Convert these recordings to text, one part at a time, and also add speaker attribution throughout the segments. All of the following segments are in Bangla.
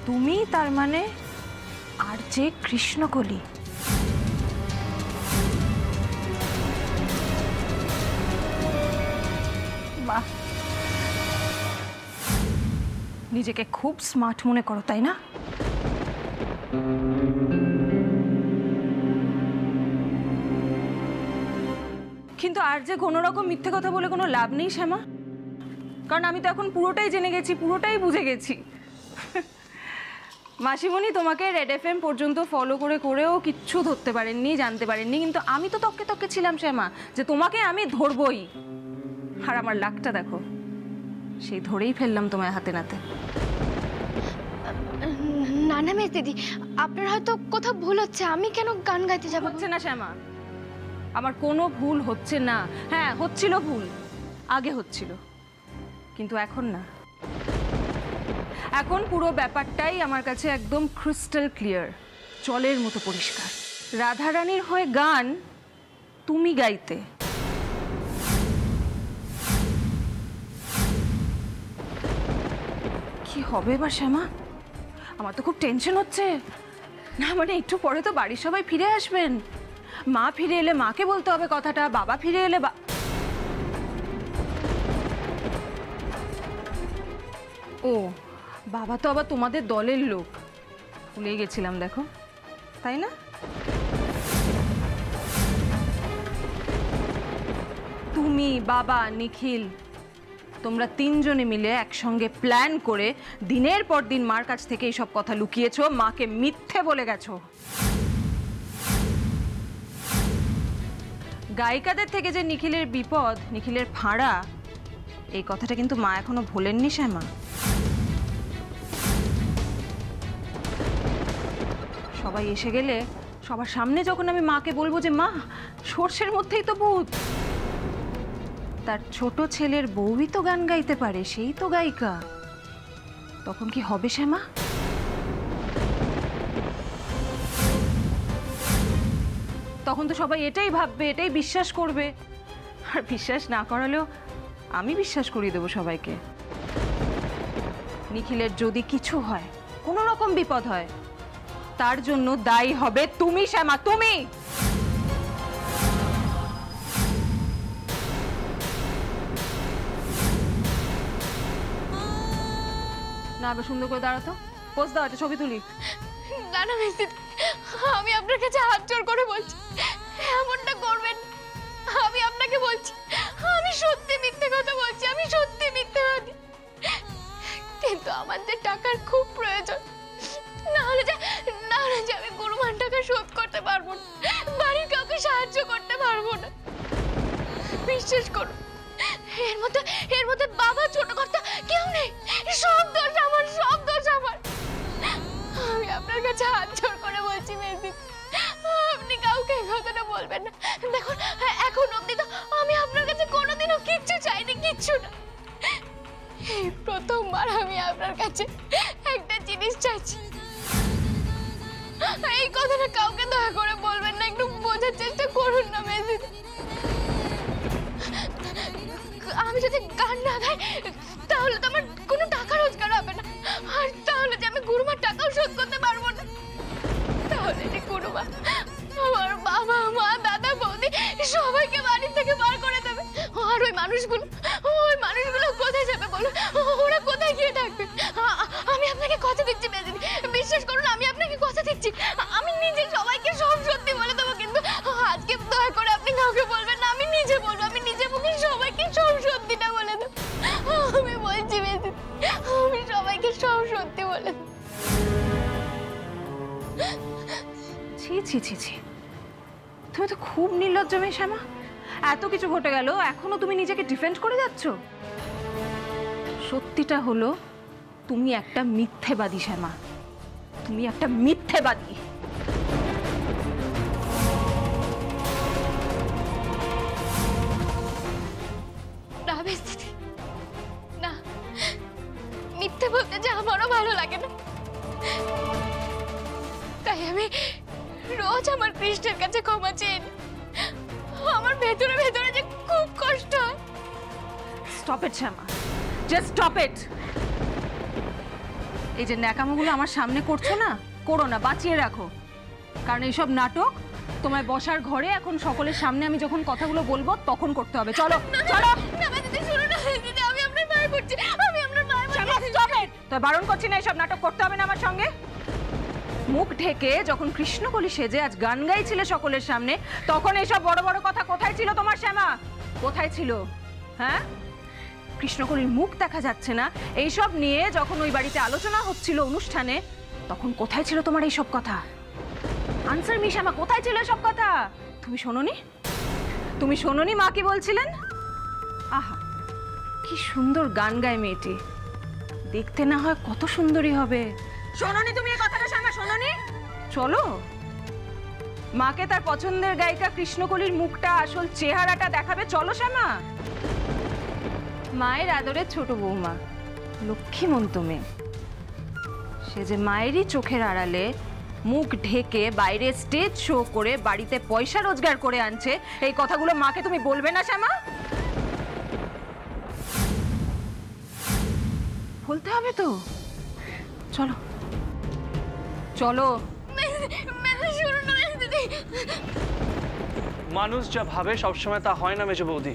Speaker 1: তুমি তার মানে আর যে কৃষ্ণকলি। বাহ, নিজেকে খুব স্মার্ট মনে করো তাই না? কিন্তু আর যে কোনো রকম মিথ্যে কথা বলে কোনো লাভ নেই শ্যামা, কারণ আমি তো এখন পুরোটাই জেনে গেছি, পুরোটাই বুঝে গেছি। মাসিমণি তোমাকে রেড এফএম পর্যন্ত ফলো করে করেও কিচ্ছু ধরতে পারেননি, জানতে পারেননি, কিন্তু আমি তো তককে তককে ছিলাম শ্যামা যে তোমাকে আমি ধরবই। আর আমার লাকটা দেখো, সেই ধরেই ফেললাম তোমায় হাতে নাতে।
Speaker 2: না না মেজ দিদি, আপনার হয়তো কোথাও ভুল হচ্ছে। আমি কেন গান গাইতে যাব?
Speaker 1: হচ্ছে না শ্যামা, আমার কোনো ভুল হচ্ছে না। হ্যাঁ হচ্ছিল ভুল, আগে হচ্ছিল, কিন্তু এখন না। এখন পুরো ব্যাপারটাই আমার কাছে একদম ক্রিস্টাল ক্লিয়ার, জলের মতো পরিষ্কার। রাধারানীর হয়ে গান তুমি গাইতে, কি হবে এবার শ্যামা? আমার তো খুব টেনশন হচ্ছে। না মানে একটু পরে তো বাড়ির সবাই ফিরে আসবেন, মা ফিরে এলে মাকে বলতে হবে কথাটা, বাবা ফিরে এলে ও বাবা তো আবার তোমাদের দলের লোক, ভুলেই গেছিলাম দেখো, তাই না? তুমি, বাবা, নিখিল, তোমরা তিনজনে মিলে একসঙ্গে প্ল্যান করে দিনের পর দিন মার কাছ থেকে এইসব কথা লুকিয়েছো, মাকে মিথ্যে বলে গেছো। গায়িকাদের থেকে যে নিখিলের বিপদ, নিখিলের ফাঁড়া, এই কথাটা কিন্তু মা এখনো ভোলেননি শ্যামা। সবাই এসে গেলে সবার সামনে যখন আমি মাকে বলবো যে মা সর্ষের মধ্যেই তো ভূত, তার ছোট ছেলের বউই তো গান গাইতে পারে, সেই তো গায়িকা, তখন কি হবে শ্যামা? তখন তো সবাই এটাই ভাববে, এটাই বিশ্বাস করবে। আর বিশ্বাস না করালেও আমি বিশ্বাস করিয়ে দেবো সবাইকে। নিখিলের যদি কিছু হয়, কোনো রকম বিপদ হয়, তার জন্য দায়ী হবে তুমি শ্যামা, তুমি। না আবার সুন্দর করে দাঁড়াতো, পোজ দাও, একটা ছবি তুলি।
Speaker 2: না না মেজ দিদি, আমি আপনার কাছে হাত জোড় করে বলছি, এমনটা করবেন। আমি আপনাকে বলছি, আমি সত্যি মিথ্যে কথা বলছি, আমি সত্যি মিথ্যেবাদী। কিন্তু আমার যে টাকার খুব প্রয়োজন, না হলে যে আমি গুরুমান টাকা শোধ করতে পারবো না, বাড়ির কাউকে সাহায্য করতে পারবো না। বিশ্বাস করুন, এর মধ্যে বাবা ছোট কথা কেউ নেই, সব দোষ আমার, সব দোষ আমার। আমি আপনার কাছে হাত জোড় করে বলছি মেজি, আপনি কাউকে এই কথাটা বলবেন না। দেখুন এখন অবধি তো আমি আপনার কাছে কোনোদিনও কিচ্ছু চাইনি, কিচ্ছু না। এই প্রথমবার আমি আপনার কাছে একটা জিনিস চাইছি। এই কথাটা কাউকে দয়া করে বলবেন না, একটু বোঝার চেষ্টা করুন না মেজি। আমি যদি গান না গাই তাহলে তো আমার কোনো টাকা রোজগার হবে না, আর তাহলে যে আমি গুরুমার টাকাও শোধ করতে পারবো না। তাহলে যে গুরুমা আমার বাবা, মা, দাদা, বৌদি সবাইকে বাড়ি থেকে বার করে দেবে। আর ওই মানুষগুলো কোথায় যাবে বলো? ওরা কোথায় গিয়ে থাকবে? আমি আপনাকে কথা দিচ্ছি মেজিদি, বিশ্বাস করুন, আমি আপনাকে কথা দিচ্ছি, আমি নিজে সবাইকে সব সত্যি বলে দেবো। কিন্তু আজকে দয়া করে আপনি কাউকে বলবেন না, আমি নিজে বলবো, আমি নিজে মুখে সবাইকে সব সত্যিটা বলে দেবো। আমি বলছি মেজিদি, আমি সবাইকে সব সত্যি বলে দেবো।
Speaker 1: ছি ছি ছি ছি, তুমি তো খুব নির্লজ্জ মেয়ে শ্যামা। এত কিছু ঘটে গেল, এখনো তুমি নিজেকে ডিফেন্ড করে যাচ্ছ। সত্যিটা হলো তুমি একটা মিথ্যেবাদী শ্যামা, তুমি একটা মিথ্যেবাদী।
Speaker 2: না বেস্তি, না, মিথ্যে বলতে যে আমারও ভালো লাগে না, তাই আমি রোজ আমার কৃষ্ণের কাছে ক্ষমা চেয়ে নিই। আমার ভেতরে ভেতরে যে খুব কষ্ট হয়।
Speaker 1: Stop it Shyama, just stop it. এই যে ন্যাকামোগুলো আমার সামনে করছো না, করো না, বাঁচিয়ে রাখো। কারণ এইসব নাটক তোমায় বসার ঘরে এখন সকলের সামনে আমি যখন কথাগুলো বলবো তখন করতে হবে। চলো চলো।
Speaker 2: আমি আপনার মায়ের করছি, আমি আপনার মায়ের
Speaker 1: তো বারণ করছি না, এইসব নাটক করতে হবে না আমার সঙ্গে। মুখ ঢেকে যখন কৃষ্ণকলি সেজে আজ গান গাইছিলে সকলের সামনে, তখন এইসব বড় বড় কথা কোথায় ছিল তোমার শ্যামা? কোথায় ছিল? হ্যাঁ, কৃষ্ণকলির মুখ দেখা যাচ্ছে না এইসব নিয়ে যখন ওই বাড়িতে আলোচনা হচ্ছিল অনুষ্ঠানে, তখন কোথায় ছিল তোমার এইসব কথা? আনসার মি শ্যামা, কোথায় ছিল এসব কথা? তুমি শোনোনি? তুমি শোনোনি মা কি বলছিলেন? আহা, কি সুন্দর গান গায় মেয়েটি, দেখতে না হয় কত সুন্দরী হবে। শোনোনি তুমি এই কথাটা শ্যামা? শোনোনি? চলো মাকে তার পছন্দের গায়িকা কৃষ্ণকলির মুখটা, আসল চেহারাটা দেখাবে। চলো শ্যামা। মায়ের আদরের ছোট বৌমা, লক্ষ্মীমন্ত মেয়ে, সে যে মায়েরই চোখের আড়ালে মুখ ঢেকে বাইরে স্টেজ শো করে বাড়িতে পয়সা রোজগার করে আনছে, এই কথাগুলো মাকে তুমি বলবে না শ্যামা? বলতে হবে তো। চলো চলো।
Speaker 3: মানুষ যা ভাবে সবসময় তা হয় না মেজো বৌদি।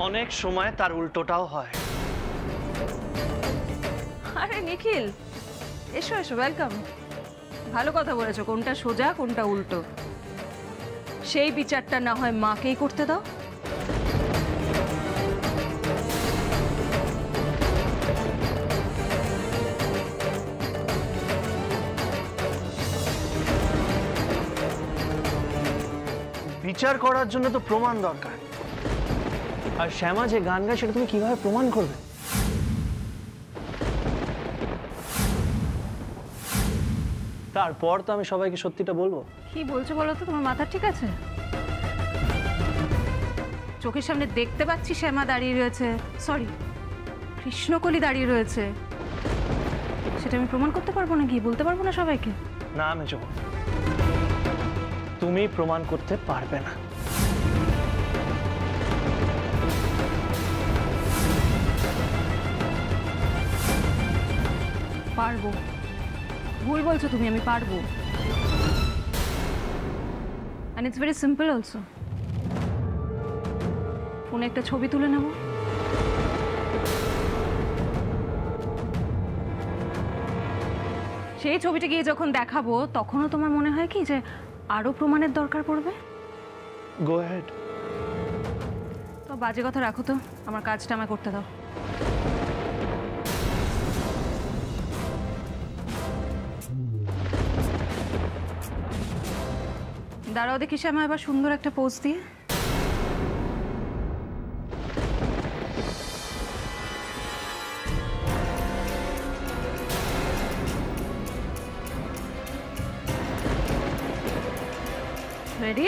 Speaker 3: অনেক সময় তার উল্টোটাও হয়।
Speaker 1: আরে নিখিল, এসো এসো, ওয়েলকাম। ভালো কথা বলেছো, কোনটা সোজা কোনটা উল্টো সেই বিচারটা না হয় মাকেই করতে দাও।
Speaker 3: বিচার করার জন্য তো প্রমাণ দরকার, আর শ্যামা যে গান গায় সেটা তুমি কিভাবে প্রমাণ করবে? তারপর তো আমি সবাইকে সত্যিটা বলবো।
Speaker 1: কি বলছো বলো তো? তোমার মাথা ঠিক আছে? চোখের সামনে দেখতে পাচ্ছি শ্যামা দাঁড়িয়ে রয়েছে, সরি কৃষ্ণকলি দাঁড়িয়ে রয়েছে, সেটা আমি প্রমাণ করতে পারবো না, গিয়ে বলতে পারবো না সবাইকে?
Speaker 3: না মেজো, তুমি প্রমাণ করতে পারবে না।
Speaker 1: পারবো। ভুল বলছো তুমি, আমি পারবো। and it's very simple also. ফোনে একটা ছবি তুলে নেব, সেই ছবিটা গিয়ে যখন দেখাবো তখনও তোমার মনে হয় কি যে আরো প্রমাণের দরকার পড়বে?
Speaker 3: গো হেড।
Speaker 1: তো বাজে কথা রাখো তো, আমার কাজটা আমায় করতে দাও। দাঁড়াও দেখি শ্যামা, এবার সুন্দর একটা পোজ দিয়ে। রেডি?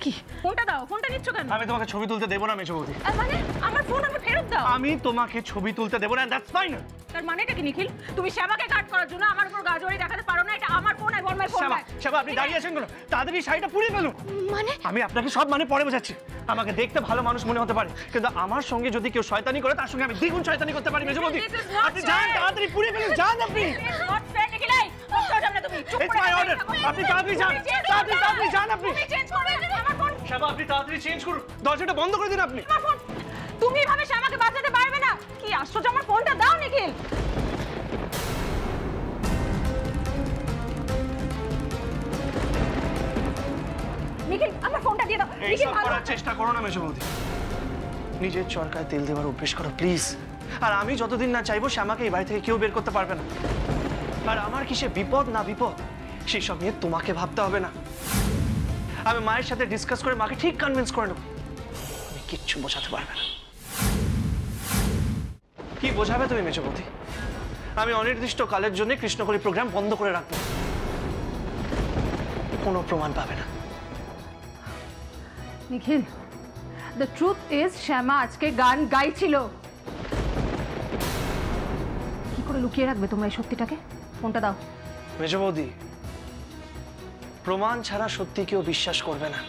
Speaker 1: কি ফোনটা দাও, ফোনটা নিচ্ছ কেন?
Speaker 3: আমি তোমাকে ছবি তুলতে দেব না মেজো বৌদি।
Speaker 1: মানে আমার ফোন আমাকে ফেরত দাও।
Speaker 3: আমি তোমাকে ছবি তুলতে দেব না, দ্যাটস ফাইনাল।
Speaker 1: তার মানেটা কি নিখিল? তুমি শ্যামাকে কাট করার জন্য আমার উপর গাজরি দেখাতে পারো না? এটা আমার phone, I want my phone back.
Speaker 3: Shyama আপনি দাঁড়িয়ে আছেন কেন? তাড়াতাড়ি শাড়িটা পুড়িয়ে ফেলুন।
Speaker 2: মানে
Speaker 3: আমি আপনাকে সব মানে পরে বোঝাচ্ছি। আমাকে দেখতে ভালো মানুষ মনে হতে পারে, কিন্তু আমার সঙ্গে যদি কেউ শয়তানি করে তার সঙ্গে আমি দ্বিগুণ শয়তানি করতে পারি মেজো বৌদি। আপনি যান, তাড়াতাড়ি পুড়িয়ে ফেলুন, যান আপনি।
Speaker 1: নট ফেয়ার নিখিল, এই তোর সামনে তুমি চুপ
Speaker 3: ইটস
Speaker 1: করে
Speaker 3: মাই অর্ডার। আপনি তাড়াতাড়ি যান, তাড়াতাড়ি যান আপনি।
Speaker 1: তুমি চেঞ্জ করবে আমার ফোন।
Speaker 3: শ্যামা আপনি তাড়াতাড়ি চেঞ্জ করুন, দরজাটা বন্ধ করে দিন আপনি।
Speaker 1: আমার ফোন তুমি এভাবে শ্যামাকে বাঁচাতে পারবে না। কি আশ্চর্য, আমার ফোনটা দাও নিখিল। নিখিল আমার ফোনটা দিয়ে দাও।
Speaker 3: এই সব করার চেষ্টা করো না মেজো বৌদি, নিজের চরকায় তেল দেওয়ার অভ্যেস করো প্লিজ। আর আমি যতদিন না চাইবো শ্যামাকে এই বাড়ি থেকে কেউ বের করতে পারবে না। আর আমার কিসে বিপদ না বিপদ সেসব নিয়ে তোমাকে ভাবতে হবে না। আমি মায়ের সাথে ডিসকাস করে মাকে ঠিক কনভিন্স করে নেব। তুমি কিচ্ছু বোঝাতে পারবে না। কি বোঝাবে তুমি মেজবতী? আমি অনির্দিষ্ট কালের জন্য কৃষ্ণকলি প্রোগ্রাম বন্ধ করে রাখবো, কোনো প্রমাণ পাবে না।
Speaker 1: নিখিল, দ্য ট্রুথ ইজ শ্যামা আজকে গান গাইছিল। কি করে লুকিয়ে রাখবে তোমরা এই সত্যিটাকে? ফোনটা দাও।
Speaker 3: মেজবৌদি, প্রমাণ ছাড়া সত্যি কেউ বিশ্বাস করবে না।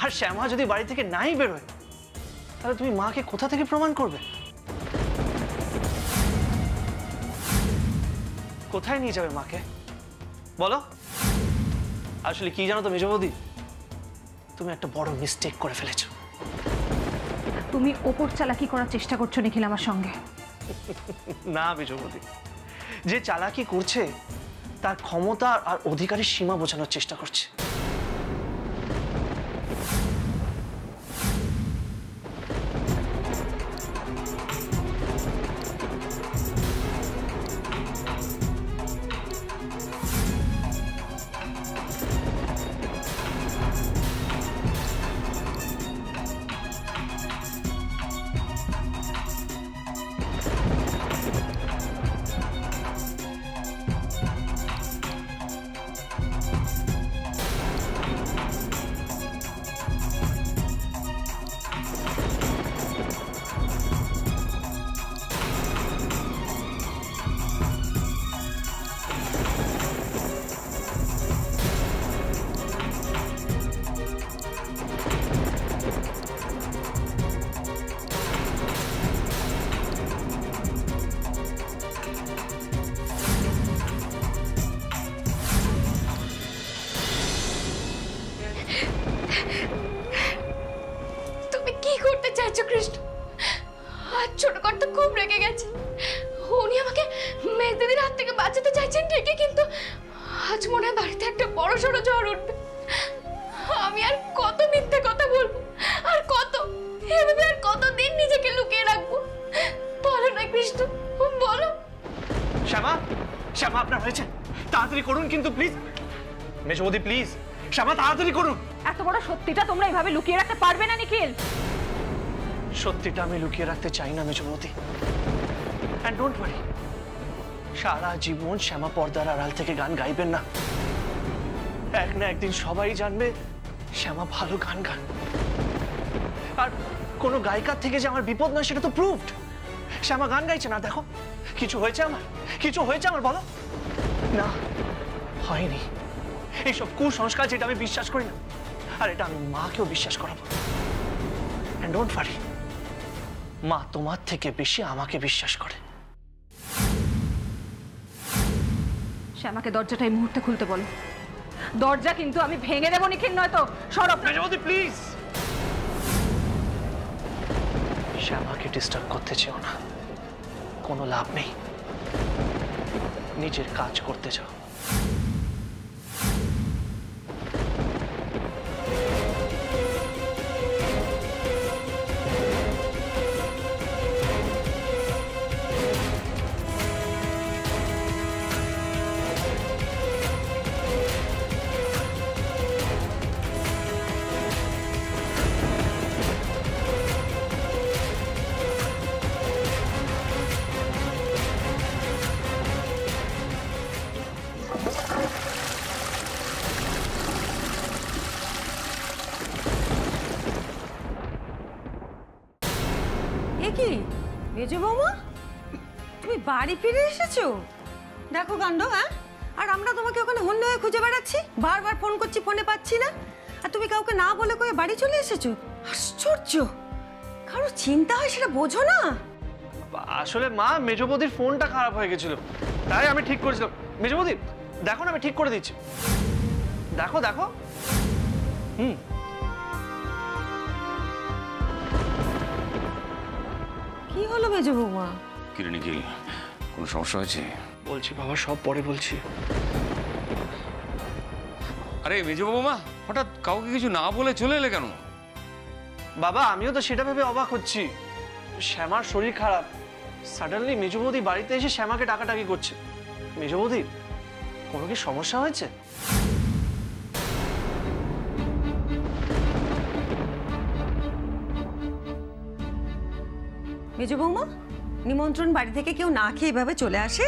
Speaker 3: আর শ্যামা যদি বাড়ি থেকে নাই বেরোয়, তাহলে তুমি মাকে কোথা থেকে প্রমাণ করবে? কোথায় নিয়ে যাবে মাকে বলো? আসলে কি জানো তো মেজবৌদি, তুমি একটা বড় মিস্টেক করে ফেলেছো।
Speaker 1: তুমি ওপর চালাকি করার চেষ্টা করছো নিখিল আমার সঙ্গে।
Speaker 3: না মেজবৌদি, যে চালাকি করছে তার ক্ষমতা আর অধিকারের সীমা বোঝানোর চেষ্টা করছে।
Speaker 2: কৃষ্ণ, আজ ছোট কর্তা খুব রেগে গেছে। উনি আমাকে মেজদিদির হাত থেকে বাঁচাতে চাইছেন ঠিকই, কিন্তু আজ মনে হয় বাড়িতে একটা বড় সড়ো ঝড় উঠবে। আমি আর কত মিথ্যে কথা বলবো, আর এভাবে আর কতদিন নিজেকে লুকিয়ে রাখবো? বলো না কৃষ্ণ, বলো।
Speaker 3: শ্যামা, শ্যামা আপনার হয়েছে, তাড়াতাড়ি করুন কিন্তু প্লিজ। মেজবৌদি প্লিজ, শ্যামা তাড়াতাড়ি করুন।
Speaker 1: এত বড় সত্যিটা তোমরা এইভাবে লুকিয়ে রাখতে পারবে না নিখিল।
Speaker 3: সত্যিটা আমি লুকিয়ে রাখতে চাই না মেজবৌদি। এন্ড ডোন্ট ওয়ারি, সারা জীবন শ্যামা পর্দার আড়াল থেকে গান গাইবেন না। এক না একদিন সবাই জানবে শ্যামা ভালো গান গান। আর কোনো গায়িকার থেকে যে আমার বিপদ নয় সেটা তো প্রুভড। শ্যামা গান গাইছে না, দেখো কিছু হয়েছে আমার, কিছু হয়েছে আমার বলো? না, হয়নি। এইসব কুসংস্কার যেটা আমি বিশ্বাস করি না, আর এটা আমি মাকেও বিশ্বাস করাবো। এন্ড ডোন্ট ওয়ারি, মা তোমার থেকে বেশি আমাকে বিশ্বাস করে।
Speaker 1: শ্যামাকে দরজাটা এই মুহূর্তে খুলতে বলো। দরজা কিন্তু আমি ভেঙে দেবো নিখিল, নয়তো সরব।
Speaker 3: মেজবৌদি প্লিজ, শ্যামাকে ডিস্টার্ব করতে চেও না, কোনো লাভ নেই। নিজের কাজ করতে চাও।
Speaker 4: কি মেজো বৌমা, তুমি বাড়ি ফিরে এসেছো? দেখো কাণ্ড। হ্যাঁ, আর আমরা তোমাকে ওখানে হন্য হয়ে খুঁজে বেড়াচ্ছি, বারবার ফোন করছি, ফোনে পাচ্ছি না, আর তুমি কাউকে না বলে কয়ে বাড়ি চলে এসেছো। আশ্চর্য, কারো চিন্তা হয় সেটা বোঝো না?
Speaker 3: আসলে মা, মেজবৌদির ফোনটা খারাপ হয়ে গেছিল, তাই আমি ঠিক করেছিলাম। মেজবৌদি দেখো না, আমি ঠিক করে দিচ্ছি। দেখো দেখো।
Speaker 4: কি হলো মেজো বৌমা?
Speaker 5: কি রে নিখিল, কোনো সমস্যা হয়েছে?
Speaker 3: বলছি বাবা, সব পরে বলছি।
Speaker 5: আরে মেজো বৌমা, হঠাৎ কাউকে কিছু না বলে চলে এলে কেন?
Speaker 3: বাবা আমিও তো সেটা ভেবে অবাক হচ্ছি, শ্যামার শরীর খারাপ, সাডেনলি মেজ বৌদি বাড়িতে এসে শ্যামাকে ডাকাডাকি করছে। মেজ বৌদি কোনো কি সমস্যা হয়েছে?
Speaker 4: মেজো বৌমা, নিমন্ত্রণ বাড়ি থেকে কেউ না খেয়ে এভাবে চলে আসে?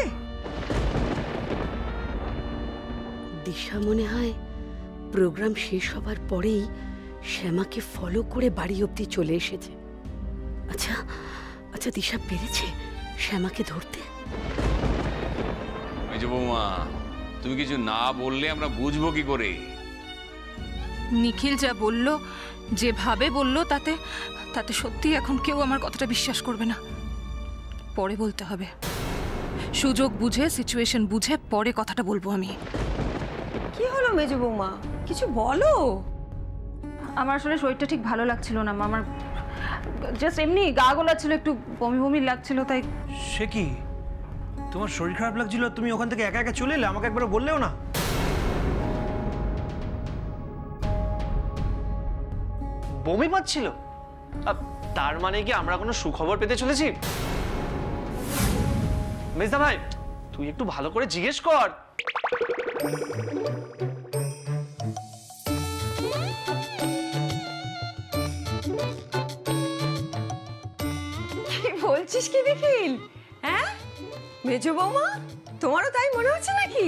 Speaker 6: দিশা মনে হয় প্রোগ্রাম শেষ হবার পরেই শ্যামাকে ফলো করে বাড়ি অবধি চলে এসেছে। আচ্ছা আচ্ছা, দিশা পেরেছে শ্যামাকে ধরতে?
Speaker 5: মেজ বৌমা, তুমি কিছু না বললে আমরা বুঝবো কি করে?
Speaker 1: নিখিল যা বলল, যেভাবে বলল, তাতে তাতে সত্যি এখন কেউ আমার কথাটা বিশ্বাস করবে না। পরে বলতে হবে, সুযোগ বুঝে, সিচুয়েশন বুঝে পরে কথাটা বলবো আমি।
Speaker 4: কি হলো মেজো বৌমা, কিছু বলো।
Speaker 1: আমার আসলে শরীরটা ঠিক ভালো লাগছিল না মা, আমার জাস্ট এমনি গা গোলাচ্ছিল, একটু বমি বমি লাগছিল, তাই।
Speaker 7: সে কি, তোমার শরীর খারাপ লাগছিল, তুমি ওখান থেকে একা একা চলে এলে, আমাকে একবার বললেও না?
Speaker 3: বমি পাচ্ছিল? তার মানে কি আমরা কোনো সুখবর পেতে চলেছি? মেজদা ভাই, তুই একটু ভালো করে জিজ্ঞেস কর।
Speaker 4: কি বলছিস কি নিখিল? হ্যাঁ মেজো বৌমা, তোমারও তাই মনে হচ্ছে নাকি?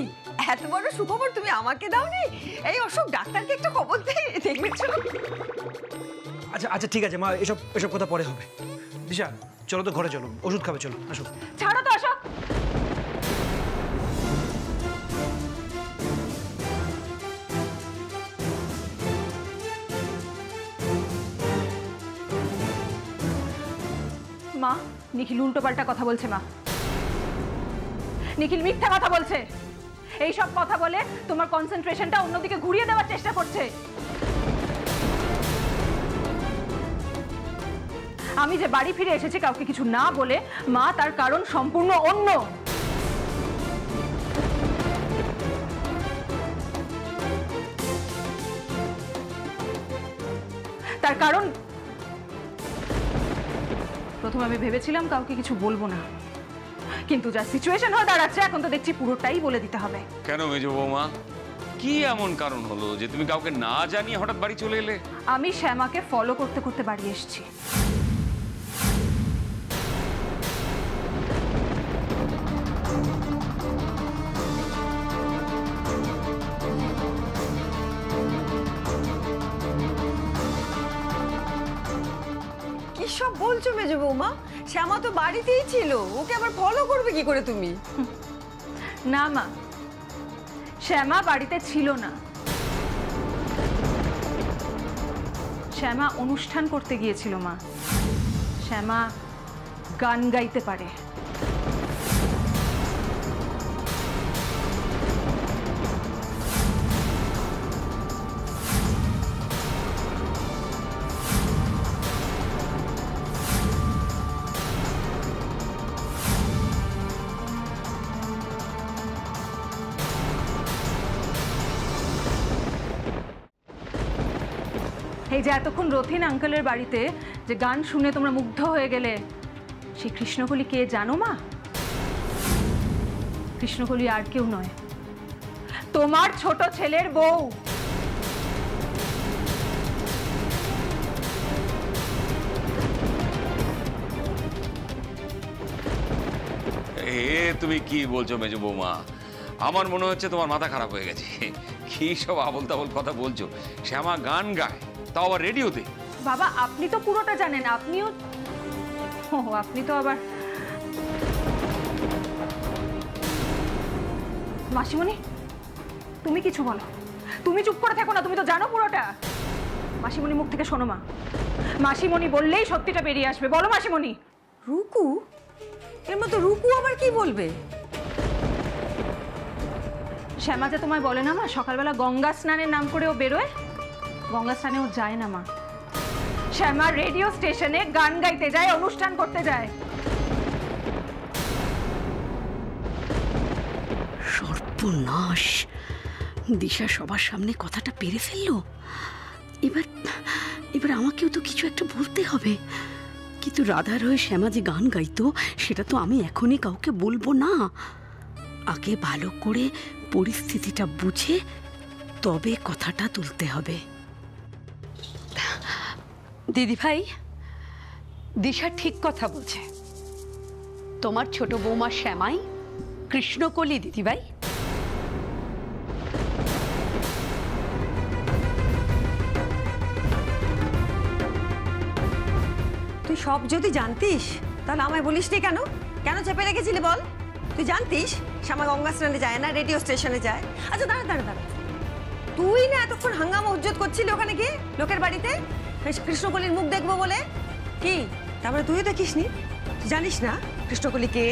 Speaker 4: এত বড় সুখবর তুমি আমাকে দাওনি? এই অশোক ডাক্তারকে একটা খবর দেখেছো?
Speaker 7: আচ্ছা আচ্ছা ঠিক আছে মা, এসব এসব কথা পরে হবে। দিশা চলো তো ঘরে, চলো ওষুধ খাবে, চলো আসো।
Speaker 1: ছাড়ো তো অশোক। মা, নিখিল উল্টোপাল্টা কথা বলছে মা। নিখিল মিথ্যা কথা বলছে। এই সব কথা বলে তোমার কনসেন্ট্রেশনটা অন্যদিকে ঘুরিয়ে দেওয়ার চেষ্টা করছে। আমি যে বাড়ি ফিরে এসেছি কাউকে কিছু না বলে, মা, তার কারণ সম্পূর্ণ অন্য। তার কারণ, প্রথমে আমি ভেবেছিলাম কাউকে কিছু বলবো না, কিন্তু যা সিচুয়েশন হয়ে দাঁড়াচ্ছে এখন তো দেখছি পুরোটাই বলে দিতে হবে।
Speaker 5: কেন মেজ বৌমা, কি এমন কারণ হলো যে তুমি কাউকে না জানিয়ে হঠাৎ বাড়ি চলে এলে?
Speaker 1: আমি শ্যামাকে ফলো করতে করতে বাড়ি এসেছি।
Speaker 4: কি সব বলছো মেজো বৌমা? শ্যামা তো বাড়িতেই ছিল, ওকে আবার ফলো করবে কি করে তুমি?
Speaker 1: না মা, শ্যামা বাড়িতে ছিল না। শ্যামা অনুষ্ঠান করতে গিয়েছিল মা। শ্যামা গান গাইতে পারে। এই যে এতক্ষণ রথিন আঙ্কেলের বাড়িতে যে গান শুনে তোমরা মুগ্ধ হয়ে গেলে, সেই কৃষ্ণকলি কে জানো মা? কৃষ্ণকলি আর কেউ নয়, তোমার ছোট ছেলের বউ।
Speaker 5: তুমি কি বলছো মেজ বৌমা? আমার মনে হচ্ছে তোমার মাথা খারাপ হয়ে গেছে। কি সব আবল তাবল কথা বলছো? শ্যামা গান গায়, তাও আবার রেডিওতে।
Speaker 1: বাবা, আপনি তো পুরোটা জানেন। আপনিও, আপনি তো আবার। মাসিমণি, তুমি কিছু বলো। তুমি চুপ করে থাকো না, তুমি তো জানো পুরোটা। মাসিমণি মুখ থেকে শোনো মা। মাসিমণি বললেই সত্যিটা বেরিয়ে আসবে। বলো মাসিমণি।
Speaker 4: রুকু? এর মতো রুকু আবার কি বলবে?
Speaker 1: শ্যামা যে তোমায় বলে না মা, সকালবেলা গঙ্গা স্নানের নাম করে ও বেরোয়। গঙ্গা স্নানে ও যায় না মা। শ্যামা রেডিও স্টেশনে গান গাইতে যায়, অনুষ্ঠান করতে যায়।
Speaker 6: সর্বনাশ, দিশা সবার সামনে কথাটা পেরে ফেললো। এবার এবার আমাকেও তো কিছু একটা বলতে হবে। কিন্তু রাধার হয়ে শ্যামা যে গান গাইতো সেটা তো আমি এখনই কাউকে বলবো না। আগে ভালো করে পরিস্থিতিটা বুঝে তবে কথাটা তুলতে হবে। দিদি ভাই, দিশা ঠিক কথা বলছে। তোমার ছোট বৌমা শ্যামাই কৃষ্ণকলি দিদিভাই।
Speaker 4: তুই সব যদি জানতিস তাহলে আমায় বলিসনি কেন? কেন চেপে রেখেছিলি বল? তুই জানতিস শ্যামা গঙ্গা স্ট্যান্ডে যায় না, রেডিও স্টেশনে যায়। আচ্ছা দাঁড়া দাঁড়া দাঁড়া, তুই না এতক্ষণ হাঙ্গামা উজ্জত করছিলি ওখানে গিয়ে লোকের বাড়িতে কৃষ্ণকলির মুখ দেখবো বলে? কি তারপরে তুইও দেখিসনি? তুই জানিস না কৃষ্ণকলি কে?